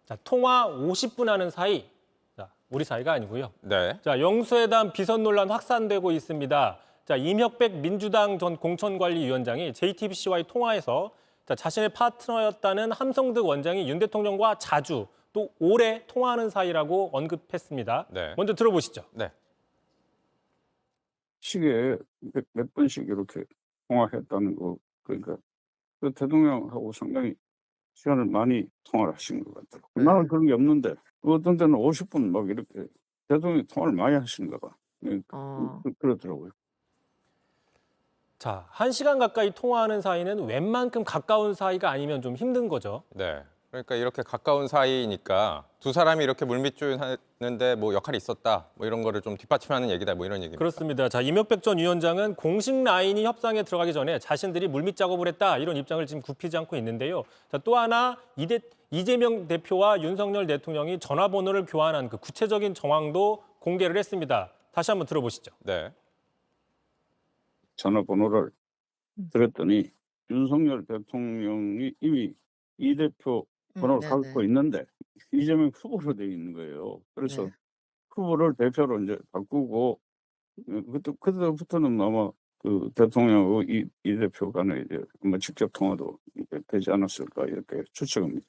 자, 통화 50분 하는 사이, 자, 우리 사이가 아니고요. 네. 자, 영수회담 비선 논란 확산되고 있습니다. 자, 임혁백 민주당 전 공천관리위원장이 JTBC와의 통화에서 자, 자신의 파트너였다는 함성득 원장이 윤 대통령과 자주 또 오래 통화하는 사이라고 언급했습니다. 네. 먼저 들어보시죠. 네. 시기에 몇 번씩 이렇게 통화했다는 거, 그러니까 그 대통령하고 상당히 시간을 많이 통화를 하신 것 같더라고요. 네. 나는 그런 게 없는데 어떤 때는 50분 막 이렇게 대통령이 통화를 많이 하시는가 봐. 그렇더라고요. 자, 1시간 가까이 통화하는 사이는 웬만큼 가까운 사이가 아니면 좀 힘든 거죠. 네. 그러니까 이렇게 가까운 사이니까 두 사람이 이렇게 물밑조율하는데 뭐 역할이 있었다, 뭐 이런 거를 좀 뒷받침하는 얘기다, 뭐 이런 얘기입니다. 그렇습니다. 자, 임혁백 전 위원장은 공식 라인이 협상에 들어가기 전에 자신들이 물밑 작업을 했다, 이런 입장을 지금 굽히지 않고 있는데요. 자, 또 하나 이재명 대표와 윤석열 대통령이 전화번호를 교환한 그 구체적인 정황도 공개를 했습니다. 다시 한번 들어보시죠. 네. 전화번호를 드렸더니 윤석열 대통령이 이미 이 대표 번호를 갖고 있는데 이재명 후보로 돼 있는 거예요. 그래서 네. 후보를 대표로 이제 바꾸고 그때부터는 아마 그 대통령하고 이 대표 간에 이제 아마 직접 통화도 이제 되지 않았을까 이렇게 추측합니다.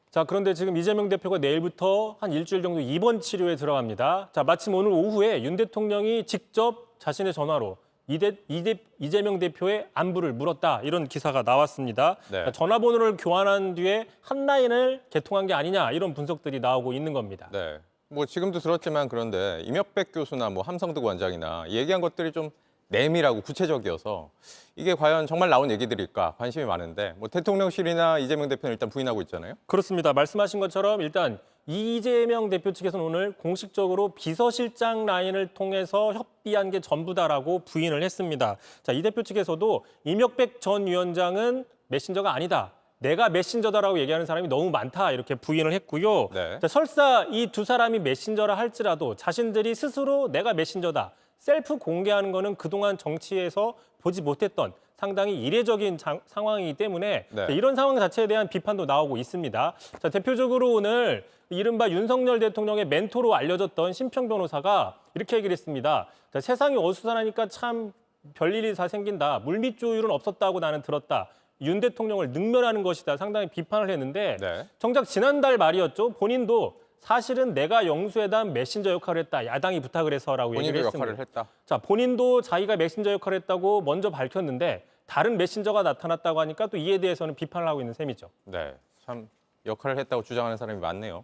자, 그런데 지금 이재명 대표가 내일부터 한 일주일 정도 입원 치료에 들어갑니다. 자, 마침 오늘 오후에 윤 대통령이 직접 자신의 전화로 이재명 대표의 안부를 물었다, 이런 기사가 나왔습니다. 네. 자, 전화번호를 교환한 뒤에 한 라인을 개통한 게 아니냐, 이런 분석들이 나오고 있는 겁니다. 네. 뭐 지금도 들었지만 그런데 임혁백 교수나 뭐 함성득 원장이나 얘기한 것들이 좀 내밀하고 구체적이어서 이게 과연 정말 나온 얘기들일까 관심이 많은데, 뭐 대통령실이나 이재명 대표는 일단 부인하고 있잖아요. 그렇습니다. 말씀하신 것처럼 일단 이재명 대표 측에서는 오늘 공식적으로 비서실장 라인을 통해서 협의한 게 전부다라고 부인을 했습니다. 자, 이 대표 측에서도 임혁백 전 위원장은 메신저가 아니다, 내가 메신저다라고 얘기하는 사람이 너무 많다, 이렇게 부인을 했고요. 네. 자, 설사 이 두 사람이 메신저라 할지라도 자신들이 스스로 내가 메신저다, 셀프 공개하는 거는 그동안 정치에서 보지 못했던 상당히 이례적인 상황이기 때문에 네. 이런 상황 자체에 대한 비판도 나오고 있습니다. 자, 대표적으로 오늘 이른바 윤석열 대통령의 멘토로 알려졌던 심평 변호사가 이렇게 얘기를 했습니다. 자, 세상이 어수선하니까 참 별일이 다 생긴다. 물밑 조율은 없었다고 나는 들었다. 윤 대통령을 능멸하는 것이다. 상당히 비판을 했는데 네. 정작 지난달 말이었죠. 본인도 사실은 내가 영수회담 메신저 역할을 했다, 야당이 부탁을 해서라고 얘기를 본인도 했습니다. 역할을 했다. 자, 본인도 자기가 메신저 역할을 했다고 먼저 밝혔는데 다른 메신저가 나타났다고 하니까 또 이에 대해서는 비판을 하고 있는 셈이죠. 네. 참 역할을 했다고 주장하는 사람이 많네요.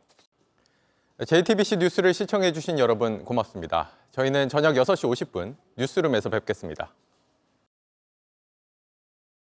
JTBC 뉴스를 시청해 주신 여러분 고맙습니다. 저희는 저녁 6시 50분 뉴스룸에서 뵙겠습니다.